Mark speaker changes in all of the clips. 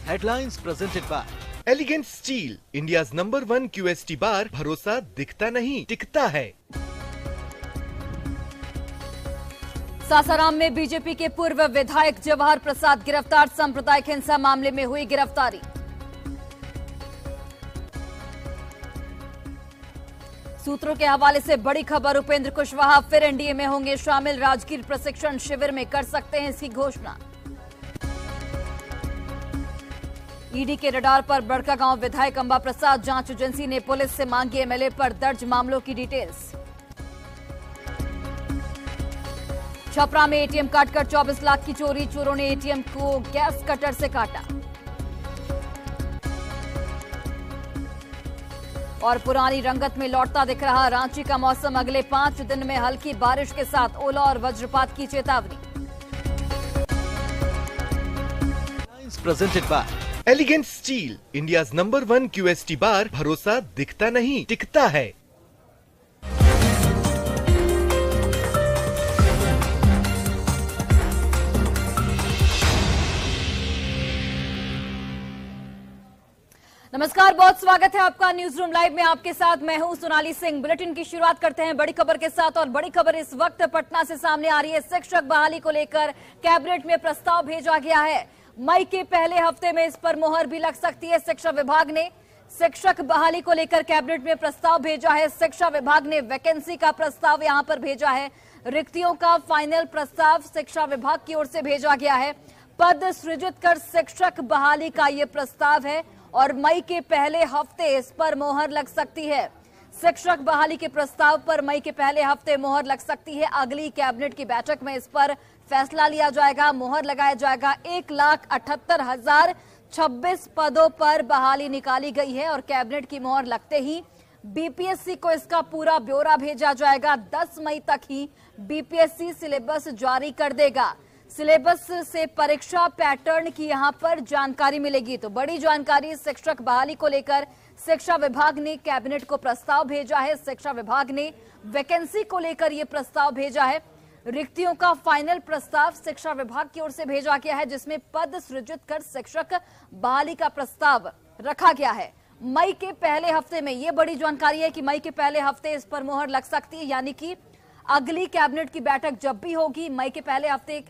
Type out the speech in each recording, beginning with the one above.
Speaker 1: Headlines presented by
Speaker 2: elegant steel, India's number 1 QST बार। भरोसा दिखता नहीं टिकता है।
Speaker 3: सासाराम में बीजेपी के पूर्व विधायक जवाहर प्रसाद गिरफ्तार। सांप्रदायिक हिंसा मामले में हुई गिरफ्तारी। सूत्रों के हवाले से बड़ी खबर, उपेंद्र कुशवाहा फिर एनडीए में होंगे शामिल। राजगीर प्रशिक्षण शिविर में कर सकते हैं इसकी घोषणा। ईडी के रडार पर बड़कागांव विधायक अंबा प्रसाद। जांच एजेंसी ने पुलिस से मांगी एमएलए पर दर्ज मामलों की डिटेल्स। छपरा में एटीएम काटकर 24 लाख की चोरी। चोरों ने एटीएम को गैस कटर से काटा। और पुरानी रंगत में लौटता दिख रहा रांची का मौसम। अगले 5 दिन में हल्की बारिश के साथ ओला और वज्रपात की चेतावनी।
Speaker 1: Headlines presented by
Speaker 2: elegant steel, India's number 1 QST बार। भरोसा दिखता नहीं टिकता है।
Speaker 3: नमस्कार, बहुत स्वागत है आपका न्यूज रूम लाइव में। आपके साथ मैं हूं सोनाली सिंह। बुलेटिन की शुरुआत करते हैं बड़ी खबर के साथ। और बड़ी खबर इस वक्त पटना से सामने आ रही है। शिक्षक बहाली को लेकर कैबिनेट में प्रस्ताव भेजा गया है। मई के पहले हफ्ते में इस पर मोहर भी लग सकती है। शिक्षा विभाग ने शिक्षक बहाली को लेकर कैबिनेट में प्रस्ताव भेजा है। शिक्षा विभाग ने वैकेंसी का प्रस्ताव यहां पर भेजा है। रिक्तियों का फाइनल प्रस्ताव शिक्षा विभाग की ओर से भेजा गया है। पद सृजित कर शिक्षक बहाली का ये प्रस्ताव है और मई के पहले हफ्ते इस पर मोहर लग सकती है। शिक्षक बहाली के प्रस्ताव पर मई के पहले हफ्ते मोहर लग सकती है। अगली कैबिनेट की बैठक में इस पर फैसला लिया जाएगा, मोहर लगाया जाएगा। 1,78,026 पदों पर बहाली निकाली गई है और कैबिनेट की मोहर लगते ही बीपीएससी को इसका पूरा ब्यौरा भेजा जाएगा। 10 मई तक ही बीपीएससी सिलेबस जारी कर देगा। सिलेबस से परीक्षा पैटर्न की यहां पर जानकारी मिलेगी। तो बड़ी जानकारी शिक्षक बहाली को लेकर शिक्षा विभाग ने कैबिनेट को प्रस्ताव भेजा है। शिक्षा विभाग ने वैकेंसी को लेकर यह प्रस्ताव भेजा है। रिक्तियों का फाइनल प्रस्ताव शिक्षा विभाग की ओर से भेजा गया है, जिसमें पद सृजित कर शिक्षक बहाली का प्रस्ताव रखा गया है। मई के पहले हफ्ते में यह बड़ी जानकारी है कि मई के पहले हफ्ते इस पर मोहर लग सकती है। यानी कि अगली कैबिनेट की बैठक जब भी होगी, मई के पहले हफ्ते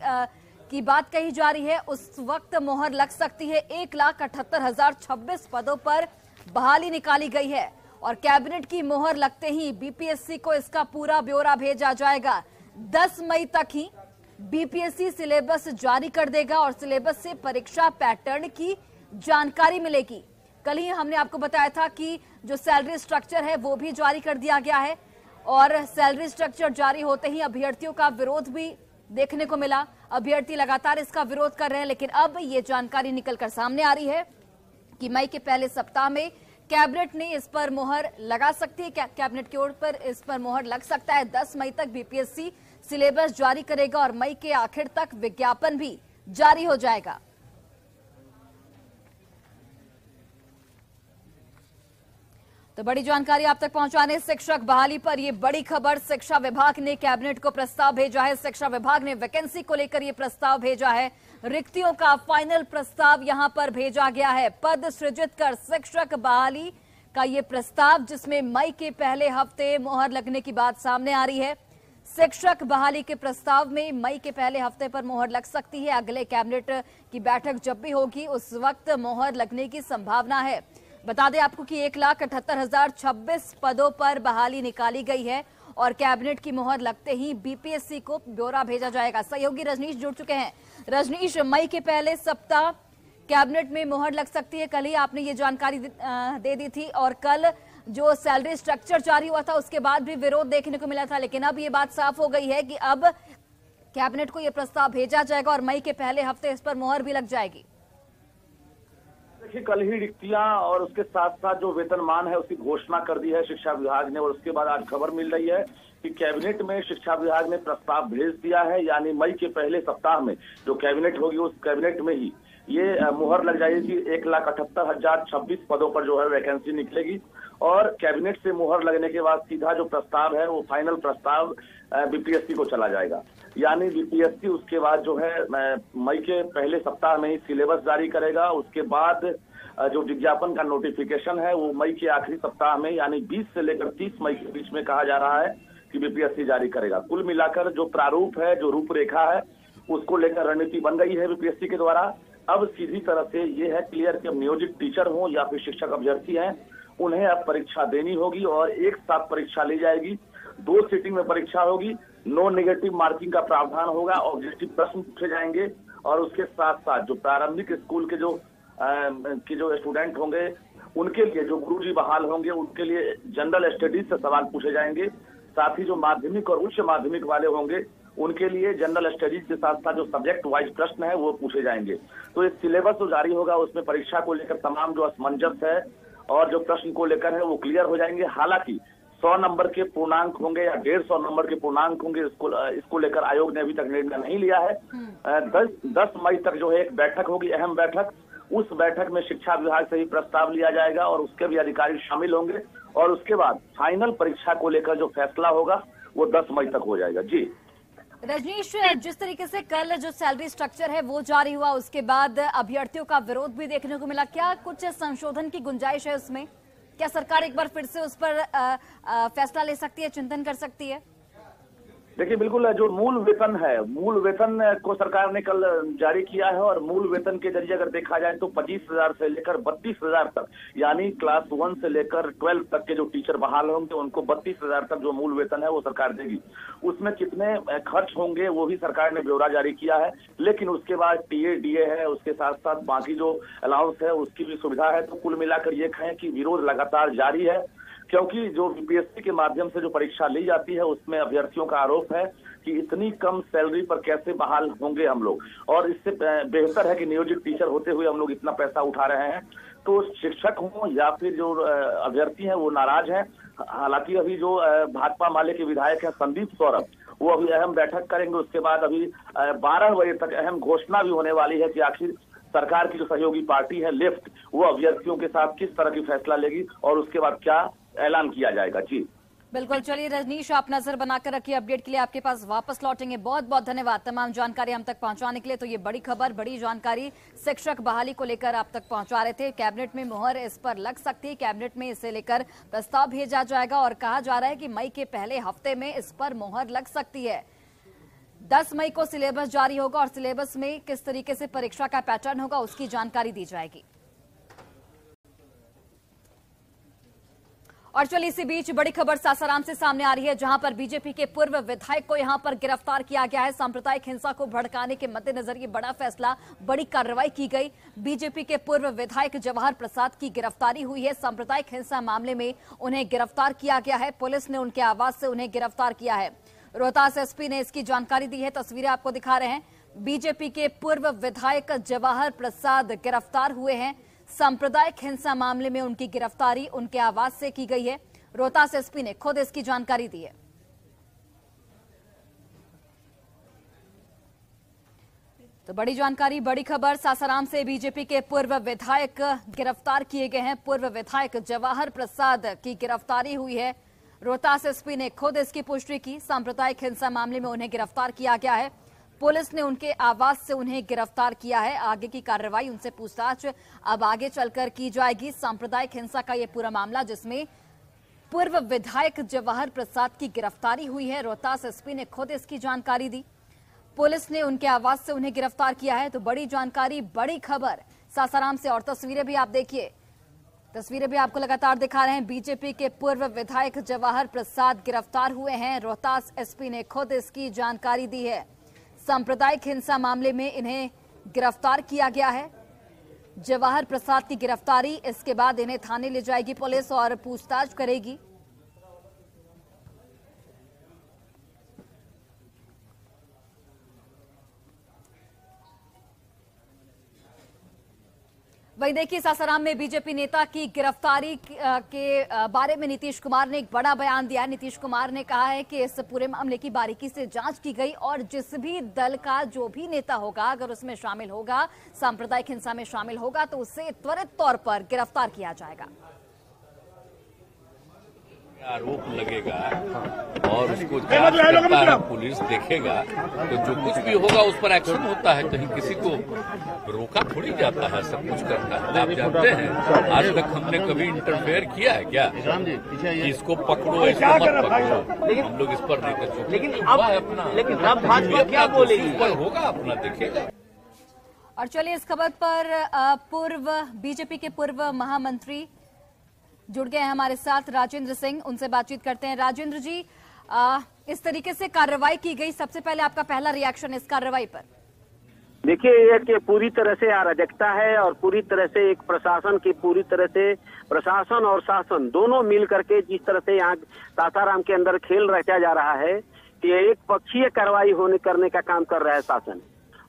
Speaker 3: की बात कही जा रही है, उस वक्त मोहर लग सकती है। 1,78,026 पदों पर बहाली निकाली गई है और कैबिनेट की मोहर लगते ही बीपीएससी को इसका पूरा ब्यौरा भेजा जाएगा। 10 मई तक ही बीपीएससी सिलेबस जारी कर देगा और सिलेबस से परीक्षा पैटर्न की जानकारी मिलेगी। कल ही हमने आपको बताया था कि जो सैलरी स्ट्रक्चर है वो भी जारी कर दिया गया है और सैलरी स्ट्रक्चर जारी होते ही अभ्यर्थियों का विरोध भी देखने को मिला। अभ्यर्थी लगातार इसका विरोध कर रहे हैं, लेकिन अब ये जानकारी निकलकर सामने आ रही है कि मई के पहले सप्ताह में कैबिनेट ने इस पर मोहर लगा सकती है। कैबिनेट की ओर पर इस पर मोहर लग सकता है। 10 मई तक बीपीएससी सिलेबस जारी करेगा और मई के आखिर तक विज्ञापन भी जारी हो जाएगा। तो बड़ी जानकारी आप तक पहुंचाने शिक्षक बहाली पर यह बड़ी खबर। शिक्षा विभाग ने कैबिनेट को प्रस्ताव भेजा है। शिक्षा विभाग ने वैकेंसी को लेकर यह प्रस्ताव भेजा है। रिक्तियों का फाइनल प्रस्ताव यहां पर भेजा गया है। पद सृजित कर शिक्षक बहाली का यह प्रस्ताव, जिसमें मई के पहले हफ्ते मोहर लगने की बात सामने आ रही है। शिक्षक बहाली के प्रस्ताव में मई के पहले हफ्ते पर मोहर लग सकती है। अगले कैबिनेट की बैठक जब भी होगी उस वक्त मोहर लगने की संभावना है। बता दें आपको कि 1,78,026 पदों पर बहाली निकाली गई है और कैबिनेट की मोहर लगते ही बीपीएससी को ब्यौरा भेजा जाएगा। सहयोगी रजनीश जुड़ चुके हैं। रजनीश, मई के पहले सप्ताह कैबिनेट में मोहर लग सकती है। कल ही आपने ये जानकारी दे दी थी और कल जो सैलरी स्ट्रक्चर जारी हुआ था उसके बाद भी विरोध देखने को मिला था, लेकिन अब ये बात साफ हो गई है कि अब कैबिनेट को यह प्रस्ताव भेजा जाएगा और मई के पहले हफ्ते इस पर मोहर भी लग जाएगी।
Speaker 4: देखिए, कल ही रिक्तियां और उसके साथ साथ जो वेतनमान है उसकी घोषणा कर दी है शिक्षा विभाग ने। और उसके बाद आज खबर मिल रही है कि कैबिनेट में शिक्षा विभाग ने प्रस्ताव भेज दिया है। यानी मई के पहले सप्ताह में जो कैबिनेट होगी उस कैबिनेट में ही ये मुहर लग जाएगी। 1,78,026 पदों पर जो है वैकेंसी निकलेगी और कैबिनेट से मुहर लगने के बाद सीधा जो प्रस्ताव है वो फाइनल प्रस्ताव बीपीएससी को चला जाएगा। यानी बीपीएससी उसके बाद जो है मई के पहले सप्ताह में ही सिलेबस जारी करेगा। उसके बाद जो विज्ञापन का नोटिफिकेशन है वो मई के आखिरी सप्ताह में यानी 20 से लेकर 30 मई के बीच में कहा जा रहा है कि बीपीएससी जारी करेगा। कुल मिलाकर जो प्रारूप है, जो रूपरेखा है, उसको लेकर रणनीति बन गई है बीपीएससी के द्वारा। अब सीधी तरह से ये है क्लियर कि अब नियोजित टीचर हो या फिर शिक्षक अभ्यर्थी हैं, उन्हें अब परीक्षा देनी होगी और एक साथ परीक्षा ली जाएगी। 2 सीटिंग में परीक्षा होगी, नो नेगेटिव मार्किंग का प्रावधान होगा, ऑब्जेक्टिव प्रश्न पूछे जाएंगे और उसके साथ साथ जो प्रारंभिक स्कूल के जो स्टूडेंट होंगे उनके लिए, जो गुरुजी बहाल होंगे उनके लिए जनरल स्टडीज से सवाल पूछे जाएंगे। साथ ही जो माध्यमिक और उच्च माध्यमिक वाले होंगे उनके लिए जनरल स्टडीज के साथ साथ जो सब्जेक्ट वाइज प्रश्न है वो पूछे जाएंगे। तो इस सिलेबस जो जारी होगा उसमें परीक्षा को लेकर तमाम जो असमंजस है और जो प्रश्न को लेकर है वो क्लियर हो जाएंगे। हालांकि 100 नंबर के पूर्णांक होंगे या 150 नंबर के पूर्णांक होंगे, इसको लेकर आयोग ने अभी तक निर्णय नहीं लिया है। 10 मई तक जो है एक बैठक होगी, अहम बैठक। उस बैठक में शिक्षा विभाग से ही प्रस्ताव लिया जाएगा और उसके भी अधिकारी शामिल होंगे और उसके बाद फाइनल परीक्षा को लेकर जो फैसला होगा वो 10 मई तक हो जाएगा। जी
Speaker 3: रजनीश, जिस तरीके से कल जो सैलरी स्ट्रक्चर है वो जारी हुआ, उसके बाद अभ्यर्थियों का विरोध भी देखने को मिला, क्या कुछ संशोधन की गुंजाइश है उसमें? क्या सरकार एक बार फिर से उस पर फैसला ले सकती है, चिंतन कर सकती है?
Speaker 4: देखिए, बिल्कुल जो मूल वेतन है, मूल वेतन को सरकार ने कल जारी किया है और मूल वेतन के जरिए अगर देखा जाए तो 25,000 से लेकर 32,000 तक, यानी क्लास 1 से लेकर 12 तक के जो टीचर बहाल होंगे उनको 32,000 तक जो मूल वेतन है वो सरकार देगी। उसमें कितने खर्च होंगे वो भी सरकार ने ब्यौरा जारी किया है, लेकिन उसके बाद टीए डीए है, उसके साथ साथ बाकी जो अलाउंस है उसकी भी सुविधा है। तो कुल मिलाकर ये कहें कि विरोध लगातार जारी है, क्योंकि जो बीपीएससी के माध्यम से जो परीक्षा ली जाती है उसमें अभ्यर्थियों का आरोप है कि इतनी कम सैलरी पर कैसे बहाल होंगे हम लोग, और इससे बेहतर है कि नियोजित टीचर होते हुए हम लोग इतना पैसा उठा रहे हैं। तो शिक्षक हों या फिर जो अभ्यर्थी हैं वो नाराज हैं। हालांकि अभी जो भाकपा माले के विधायक हैं संदीप सौरभ, वो अभी अहम बैठक करेंगे। उसके बाद अभी 12 बजे तक अहम घोषणा भी होने वाली है कि आखिर सरकार की जो सहयोगी पार्टी है लेफ्ट, वो अभ्यर्थियों के साथ किस तरह की फैसला लेगी और उसके बाद क्या ऐलान किया जाएगा। जी
Speaker 3: बिल्कुल, चलिए रजनीश, आप नजर बनाकर रखिए, अपडेट के लिए आपके पास वापस लौटेंगे। बहुत बहुत धन्यवाद तमाम जानकारी हम तक पहुंचाने के लिए। तो ये बड़ी खबर, बड़ी जानकारी शिक्षक बहाली को लेकर आप तक पहुंचा रहे थे। कैबिनेट में मुहर इस पर लग सकती है, कैबिनेट में इसे लेकर प्रस्ताव भेजा जाएगा और कहा जा रहा है कि मई के पहले हफ्ते में इस पर मुहर लग सकती है। 10 मई को सिलेबस जारी होगा और सिलेबस में किस तरीके से परीक्षा का पैटर्न होगा उसकी जानकारी दी जाएगी। और चलिए इसी बीच बड़ी खबर सासाराम से सामने आ रही है, जहां पर बीजेपी के पूर्व विधायक को यहां पर गिरफ्तार किया गया है। सांप्रदायिक हिंसा को भड़काने के मद्देनजर ये बड़ा फैसला, बड़ी कार्रवाई की गई। बीजेपी के पूर्व विधायक जवाहर प्रसाद की गिरफ्तारी हुई है। सांप्रदायिक हिंसा मामले में उन्हें गिरफ्तार किया गया है। पुलिस ने उनके आवास से उन्हें गिरफ्तार किया है। रोहतास एसपी ने इसकी जानकारी दी है, तस्वीरें आपको दिखा रहे हैं। बीजेपी के पूर्व विधायक जवाहर प्रसाद गिरफ्तार हुए हैं। सांप्रदायिक हिंसा मामले में उनकी गिरफ्तारी उनके आवास से की गई है। रोहतास एसपी ने खुद इसकी जानकारी दी है। तो बड़ी जानकारी, बड़ी खबर सासाराम से, बीजेपी के पूर्व विधायक गिरफ्तार किए गए हैं। पूर्व विधायक जवाहर प्रसाद की गिरफ्तारी हुई है। रोहतास एसपी ने खुद इसकी पुष्टि की। सांप्रदायिक हिंसा मामले में उन्हें गिरफ्तार किया गया है। पुलिस ने उनके आवास से उन्हें गिरफ्तार किया है। आगे की कार्रवाई, उनसे पूछताछ अब आगे चलकर की जाएगी। सांप्रदायिक हिंसा का यह पूरा मामला जिसमें पूर्व विधायक जवाहर प्रसाद की गिरफ्तारी हुई है। रोहतास एसपी ने खुद इसकी जानकारी दी। पुलिस ने उनके आवास से उन्हें गिरफ्तार किया है। तो बड़ी जानकारी, बड़ी खबर सासाराम से। और तस्वीरें भी आप देखिए, तस्वीरें भी आपको लगातार दिखा रहे हैं। बीजेपी के पूर्व विधायक जवाहर प्रसाद गिरफ्तार हुए हैं। रोहतास एसपी ने खुद इसकी जानकारी दी है। सांप्रदायिक हिंसा मामले में इन्हें गिरफ्तार किया गया है। जवाहर प्रसाद की गिरफ्तारी, इसके बाद इन्हें थाने ले जाएगी पुलिस और पूछताछ करेगी। वही देखिए, सासाराम में बीजेपी नेता की गिरफ्तारी के बारे में नीतीश कुमार ने एक बड़ा बयान दिया। नीतीश कुमार ने कहा है कि इस पूरे मामले की बारीकी से जांच की गई और जिस भी दल का जो भी नेता होगा, अगर उसमें शामिल होगा, सांप्रदायिक हिंसा में शामिल होगा, तो उसे त्वरित तौर पर गिरफ्तार किया जाएगा।
Speaker 5: आरोप लगेगा और उसको जांच करता है पुलिस, देखेगा तो जो कुछ भी होगा उस पर एक्शन होता है। कहीं किसी को रोका थोड़ी जाता है, सब कुछ करता है। आप जानते हैं आज तक हमने कभी इंटरफेयर किया है क्या कि इसको पकड़ो, इसको मत पकड़ो? हम लोग इस पर नहीं कर सकते। लेकिन अब भाजपा क्या बोलेगी, पर होगा अपना देखेगा।
Speaker 3: और चलिए, इस खबर पर बीजेपी के पूर्व महामंत्री जुड़ गए हैं हमारे साथ, राजेंद्र सिंह। उनसे बातचीत करते हैं। राजेंद्र जी, इस तरीके से कार्रवाई की गई, सबसे पहले आपका पहला रिएक्शन इस कार्रवाई पर?
Speaker 6: देखिए, ये कि पूरी तरह से अराजकता है और पूरी तरह से एक प्रशासन की पूरी तरह से प्रशासन और शासन दोनों मिल करके जिस तरह से यहाँ सासाराम के अंदर खेल रचा जा रहा है कि एक पक्षीय कार्रवाई करने का काम कर रहा है शासन।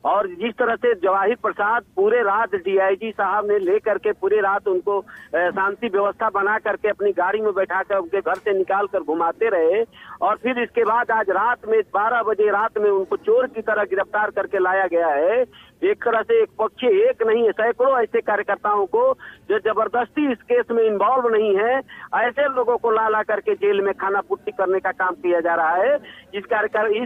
Speaker 6: और जिस तरह से जवाहिर प्रसाद पूरे रात डीआईजी साहब ने लेकर के पूरे रात उनको शांति व्यवस्था बना करके अपनी गाड़ी में बैठा कर उनके घर से निकाल कर घुमाते रहे और फिर इसके बाद आज रात में 12 बजे रात में उनको चोर की तरह गिरफ्तार करके लाया गया है। एक तरह से एक पक्षी एक नहीं है, सैकड़ों ऐसे कार्यकर्ताओं को जो जबरदस्ती इस केस में इन्वॉल्व नहीं है, ऐसे लोगों को ला करके जेल में खाना पुट्टी करने का काम किया जा रहा है। इस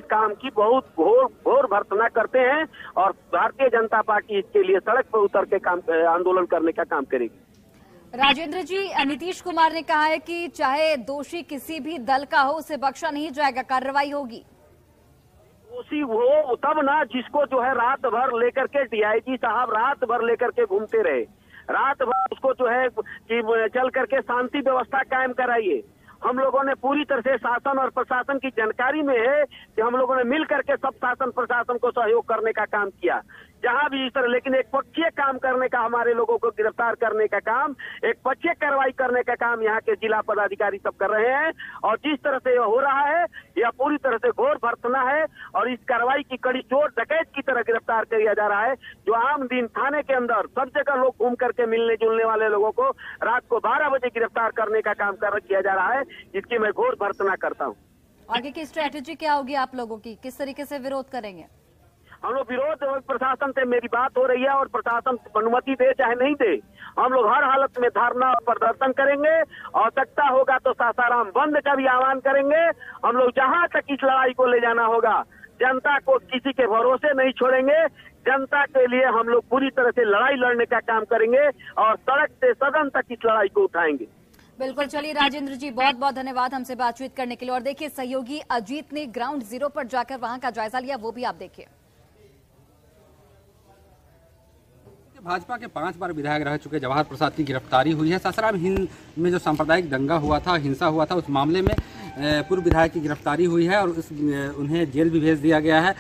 Speaker 6: काम की बहुत घोर भर्त्सना करते हैं और भारतीय जनता पार्टी इसके लिए सड़क पर उतर के काम आंदोलन करने का काम करेगी।
Speaker 3: राजेंद्र जी, नीतीश कुमार ने कहा है कि चाहे दोषी किसी भी दल का हो, उसे बख्शा नहीं जाएगा, कार्रवाई होगी।
Speaker 6: दोषी वो तब ना जिसको जो है रात भर लेकर के डीआईजी साहब रात भर लेकर के घूमते रहे, रात भर उसको जो है कि चल करके शांति व्यवस्था कायम कराइए। हम लोगों ने पूरी तरह से शासन और प्रशासन की जानकारी में है कि हम लोगों ने मिल करके सब शासन प्रशासन को सहयोग करने का काम किया जहां भी इस तरह, लेकिन एक पक्षीय काम करने का, हमारे लोगों को गिरफ्तार करने का काम, एक पक्षीय कार्रवाई करने का काम यहाँ के जिला पदाधिकारी सब कर रहे हैं। और जिस तरह से यह हो रहा है यह पूरी तरह से घोर भर्त्सना है और इस कार्रवाई की कड़ी चोर डकैत की तरह गिरफ्तार किया जा रहा है। जो आम दिन थाने के अंदर सब जगह लोग घूम करके मिलने जुलने वाले लोगों को रात को 12 बजे गिरफ्तार करने का काम किया जा रहा है, जिसकी मैं घोर भर्त्सना करता हूँ।
Speaker 3: आगे की स्ट्रेटेजी क्या होगी आप लोगों की, किस तरीके से विरोध करेंगे?
Speaker 6: हम लोग विरोध प्रशासन से मेरी बात हो रही है और प्रशासन अनुमति दे चाहे नहीं दे, हम लोग हर हालत में धरना और प्रदर्शन करेंगे। आवश्यकता होगा तो सासाराम बंद का भी आह्वान करेंगे। हम लोग जहां तक इस लड़ाई को ले जाना होगा, जनता को किसी के भरोसे नहीं छोड़ेंगे। जनता के लिए हम लोग पूरी तरह से लड़ाई लड़ने का काम करेंगे और सड़क से सदन तक इस लड़ाई को उठाएंगे।
Speaker 3: बिल्कुल। चलिए राजेंद्र जी, बहुत बहुत धन्यवाद हमसे बातचीत करने के लिए। और देखिए, सहयोगी अजीत ने ग्राउंड जीरो पर जाकर वहां का जायजा लिया, वो भी आप देखिए।
Speaker 7: भाजपा के 5 बार विधायक रह चुके जवाहर प्रसाद की गिरफ्तारी हुई है। सासाराम में जो सांप्रदायिक दंगा हुआ था, हिंसा हुआ था, उस मामले में पूर्व विधायक की गिरफ्तारी हुई है और उन्हें जेल भी भेज दिया गया है।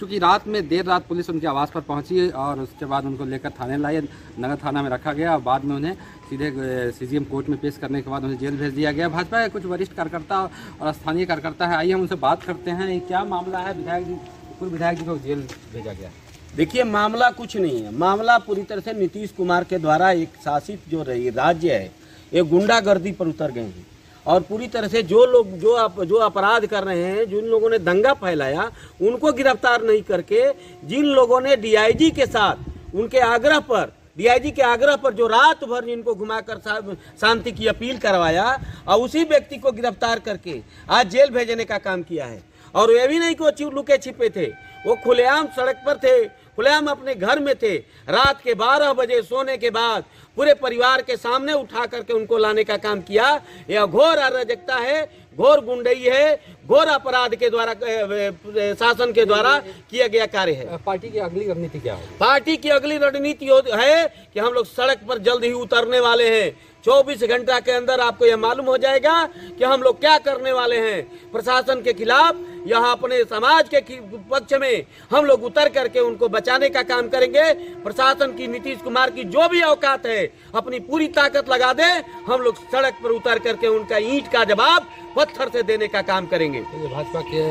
Speaker 7: चूँकि देर रात पुलिस उनके आवास पर पहुंची और उसके बाद उनको लेकर थाने लाई, नगर थाना में रखा गया और बाद में उन्हें सीधे सीजीएम कोर्ट में पेश करने के बाद उन्हें जेल भेज दिया गया। भाजपा के कुछ वरिष्ठ कार्यकर्ता और स्थानीय कार्यकर्ता है, आइए हम उनसे बात करते हैं। क्या मामला है, पूर्व विधायक जी को जेल भेजा गया?
Speaker 8: देखिए, मामला कुछ नहीं है। मामला पूरी तरह से नीतीश कुमार के द्वारा एक शासित जो राज्य है, ये गुंडागर्दी पर उतर गए हैं और पूरी तरह से जो लोग जो अपराध कर रहे हैं, जिन लोगों ने दंगा फैलाया, उनको गिरफ्तार नहीं करके, जिन लोगों ने डीआईजी के साथ उनके आग्रह पर, डीआईजी के आग्रह पर जो रात भर जिनको घुमाकर शांति की अपील करवाया और उसी व्यक्ति को गिरफ्तार करके आज जेल भेजने का काम किया है। और ये भी नहीं कि वो लुके छिपे थे, वो खुलेआम सड़क पर थे, खुलेआम अपने घर में थे। रात के 12 बजे सोने के बाद पूरे परिवार के सामने उठा करके उनको लाने का काम किया। यह घोर अराजकता है, घोर गुंडई है, घोर अपराध के द्वारा, शासन के द्वारा किया गया कार्य है।
Speaker 7: पार्टी की अगली रणनीति क्या है?
Speaker 8: पार्टी की अगली रणनीति है कि हम लोग सड़क पर जल्द ही उतरने वाले हैं। 24 घंटा के अंदर आपको यह मालूम हो जाएगा कि हम लोग क्या करने वाले हैं। प्रशासन के खिलाफ यहाँ अपने समाज के पक्ष में हम लोग उतर करके उनको बचाने का काम करेंगे। प्रशासन की, नीतीश कुमार की जो भी औकात है अपनी पूरी ताकत लगा दे, हम लोग सड़क पर उतर करके उनका ईंट का जवाब पत्थर से देने का काम करेंगे।
Speaker 7: ये भाजपा के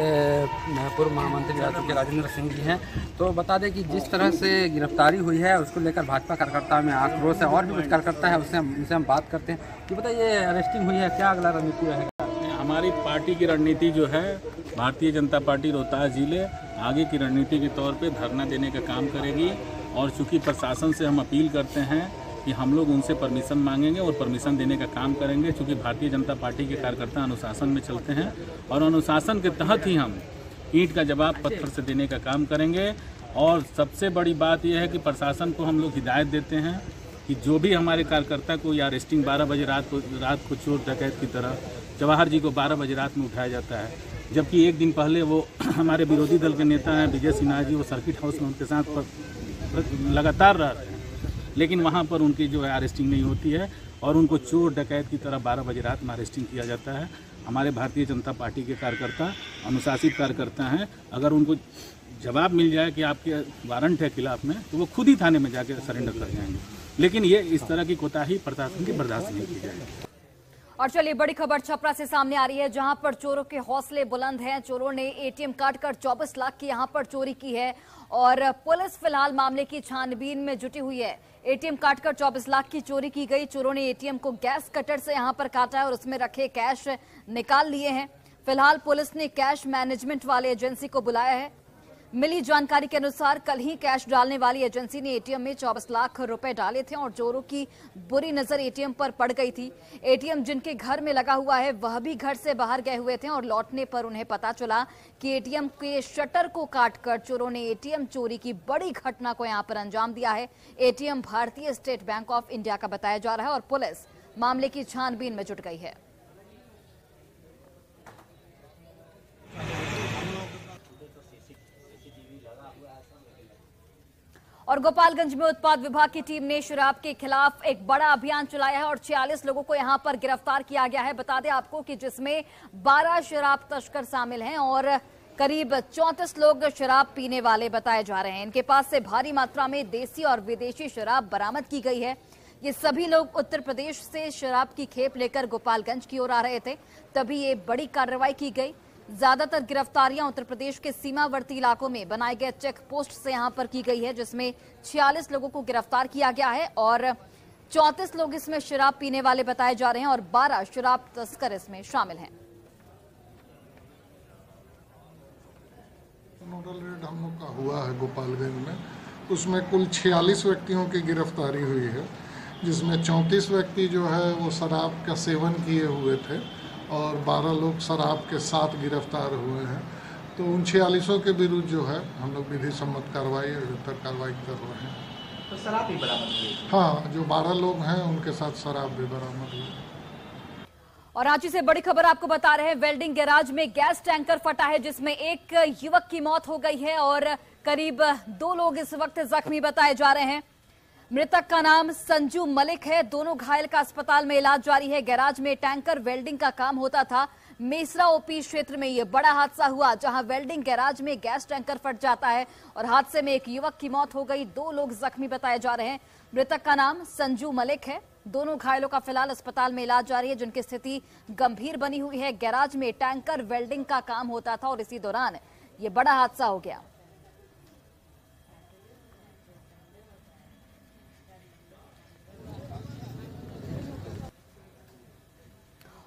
Speaker 7: पूर्व महामंत्री राजेंद्र सिंह जी हैं, तो बता दें कि जिस तरह से गिरफ्तारी हुई है उसको लेकर भाजपा कार्यकर्ता में आक्रोश है और भी कुछ कार्यकर्ता है उनसे हम बात करते हैं कि बताइए अरेस्टिंग हुई है, क्या अगला रणनीति रहेगा?
Speaker 9: हमारी पार्टी की रणनीति जो है, भारतीय जनता पार्टी रोहतास जिले आगे की रणनीति के तौर पे धरना देने का काम करेगी और चूंकि प्रशासन से हम अपील करते हैं कि हम लोग उनसे परमिशन मांगेंगे और परमिशन देने का काम करेंगे, क्योंकि भारतीय जनता पार्टी के कार्यकर्ता अनुशासन में चलते हैं और अनुशासन के तहत ही हम ईंट का जवाब पत्थर से देने का काम करेंगे। और सबसे बड़ी बात यह है कि प्रशासन को हम लोग हिदायत देते हैं कि जो भी हमारे कार्यकर्ता को या अरेस्टिंग 12 बजे रात को चोर डकैत की तरह जवाहर जी को 12 बजे रात में उठाया जाता है, जबकि एक दिन पहले वो हमारे विरोधी दल के नेता हैं विजय सिन्हा जी, वो सर्किट हाउस में उनके साथ लगातार रह रहे हैं, लेकिन वहाँ पर उनकी जो है अरेस्टिंग नहीं होती है और उनको चोर डकैत की तरह 12 बजे रात में अरेस्टिंग किया जाता है। हमारे भारतीय जनता पार्टी के कार्यकर्ता अनुशासित कार्यकर्ता हैं, अगर उनको जवाब मिल जाए कि आपके वारंट है खिलाफ में, तो वो खुद ही थाने में जाकर सरेंडर कर जाएंगे, लेकिन ये इस तरह की कोताही प्रशासन की बर्दाश्त नहीं की जाएगी।
Speaker 3: और चलिए बड़ी खबर छपरा से सामने आ रही है, जहां पर चोरों के हौसले बुलंद हैं। चोरों ने एटीएम काटकर 24 लाख की यहां पर चोरी की है और पुलिस फिलहाल मामले की छानबीन में जुटी हुई है। एटीएम काटकर 24 लाख की चोरी की गई। चोरों ने एटीएम को गैस कटर से यहां पर काटा है और उसमें रखे कैश निकाल लिए हैं। फिलहाल पुलिस ने कैश मैनेजमेंट वाले एजेंसी को बुलाया है। मिली जानकारी के अनुसार कल ही कैश डालने वाली एजेंसी ने एटीएम में 24 लाख रुपए डाले थे और चोरों की बुरी नजर एटीएम पर पड़ गई थी। एटीएम जिनके घर में लगा हुआ है वह भी घर से बाहर गए हुए थे और लौटने पर उन्हें पता चला कि एटीएम के शटर को काटकर चोरों ने एटीएम चोरी की बड़ी घटना को यहां पर अंजाम दिया है। एटीएम भारतीय स्टेट बैंक ऑफ इंडिया का बताया जा रहा है और पुलिस मामले की छानबीन में जुट गई है। और गोपालगंज में उत्पाद विभाग की टीम ने शराब के खिलाफ एक बड़ा अभियान चलाया है और 46 लोगों को यहां पर गिरफ्तार किया गया है। बता दें आपको कि जिसमें 12 शराब तस्कर शामिल हैं और करीब 34 लोग शराब पीने वाले बताए जा रहे हैं। इनके पास से भारी मात्रा में देसी और विदेशी शराब बरामद की गई है। ये सभी लोग उत्तर प्रदेश से शराब की खेप लेकर गोपालगंज की ओर आ रहे थे, तभी ये बड़ी कार्रवाई की गई। ज्यादातर गिरफ्तारियां उत्तर प्रदेश के सीमावर्ती इलाकों में बनाए गए चेक पोस्ट से यहां पर की गई है, जिसमें 46 लोगों को गिरफ्तार किया गया है और 34 लोग इसमें शराब पीने वाले बताए जा रहे हैं और 12 शराब तस्कर इसमें शामिल हैं।
Speaker 10: नोडल रेड हम लोग का हुआ है गोपालगंज में, उसमें कुल 46 व्यक्तियों की गिरफ्तारी हुई है, जिसमें 34 व्यक्ति जो है वो शराब का सेवन किए हुए थे और 12 लोग शराब के साथ गिरफ्तार हुए हैं। तो उन 46 के विरुद्ध जो है हम लोग विधि सम्मत कार्रवाई कर रहे हैं।
Speaker 11: तो शराब भी बरामद हुई?
Speaker 10: हाँ, जो 12 लोग हैं उनके साथ शराब भी बरामद हुई।
Speaker 3: और रांची से बड़ी खबर आपको बता रहे हैं, वेल्डिंग गैराज में गैस टैंकर फटा है जिसमें एक युवक की मौत हो गई है और करीब 2 लोग इस वक्त जख्मी बताए जा रहे हैं। मृतक का नाम संजू मलिक है। दोनों घायल का अस्पताल में इलाज जारी है। गैराज में टैंकर वेल्डिंग का काम होता था। मेसरा ओपी क्षेत्र में यह बड़ा हादसा हुआ, जहां वेल्डिंग गैराज में गैस टैंकर फट जाता है और हादसे में एक युवक की मौत हो गई। 2 लोग जख्मी बताए जा रहे हैं। मृतक का नाम संजू मलिक है। दोनों घायलों का फिलहाल अस्पताल में इलाज जारी है, जिनकी स्थिति गंभीर बनी हुई है। गैराज में टैंकर वेल्डिंग का काम होता था और इसी दौरान यह बड़ा हादसा हो गया।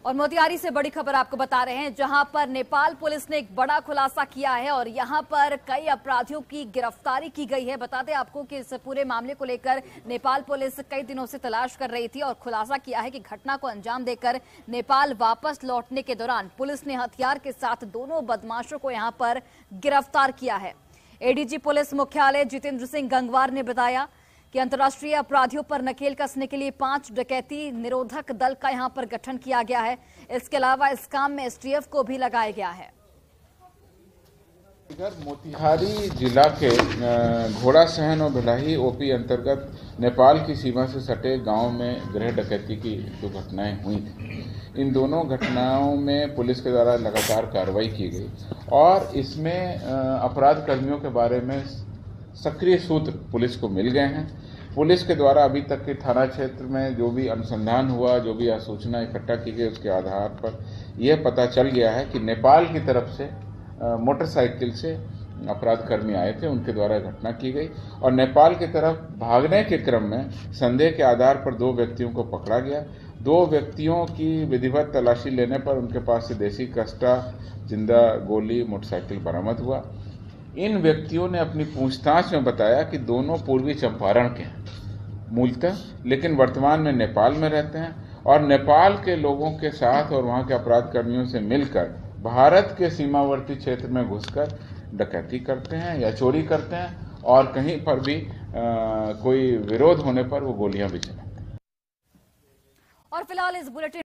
Speaker 3: और मोतिहारी से बड़ी खबर आपको बता रहे हैं, जहां पर नेपाल पुलिस ने एक बड़ा खुलासा किया है और यहां पर कई अपराधियों की गिरफ्तारी की गई है। बता दें आपको कि इस पूरे मामले को लेकर नेपाल पुलिस कई दिनों से तलाश कर रही थी और खुलासा किया है कि घटना को अंजाम देकर नेपाल वापस लौटने के दौरान पुलिस ने हथियार के साथ दोनों बदमाशों को यहां पर गिरफ्तार किया है। एडीजी पुलिस मुख्यालय जितेंद्र सिंह गंगवार ने बताया कि अंतर्राष्ट्रीय अपराधियों पर नकेल कसने के लिए 5 डकैती निरोधक दल का यहां पर गठन किया गया है। इसके अलावा इस काम में एसटीएफ को भी लगाया गया है।
Speaker 12: इधर मोतिहारी जिला के घोड़ा सहन और भिलाही ओपी अंतर्गत नेपाल की सीमा से सटे गांव में गृह डकैती की 2 घटनाएं हुई थी। इन दोनों घटनाओं में पुलिस के द्वारा लगातार कार्रवाई की गई और इसमें अपराध कर्मियों के बारे में सक्रिय सूत्र पुलिस को मिल गए हैं। पुलिस के द्वारा अभी तक के थाना क्षेत्र में जो भी अनुसंधान हुआ, जो भी सूचना इकट्ठा की गई, उसके आधार पर यह पता चल गया है कि नेपाल की तरफ से मोटरसाइकिल से अपराध कर्मी आए थे, उनके द्वारा घटना की गई और नेपाल की तरफ भागने के क्रम में संदेह के आधार पर 2 व्यक्तियों को पकड़ा गया। 2 व्यक्तियों की विधिवत तलाशी लेने पर उनके पास से देसी कस्टा, जिंदा गोली, मोटरसाइकिल बरामद हुआ। इन व्यक्तियों ने अपनी पूछताछ में बताया कि दोनों पूर्वी चंपारण के हैं मूलतः, लेकिन वर्तमान में नेपाल में रहते हैं और नेपाल के लोगों के साथ और वहां के अपराध कर्मियों से मिलकर भारत के सीमावर्ती क्षेत्र में घुसकर डकैती करते हैं या चोरी करते हैं और कहीं पर भी कोई विरोध होने पर वो गोलियां भी चलाते हैं।
Speaker 3: और फिलहाल इस बुलेटिन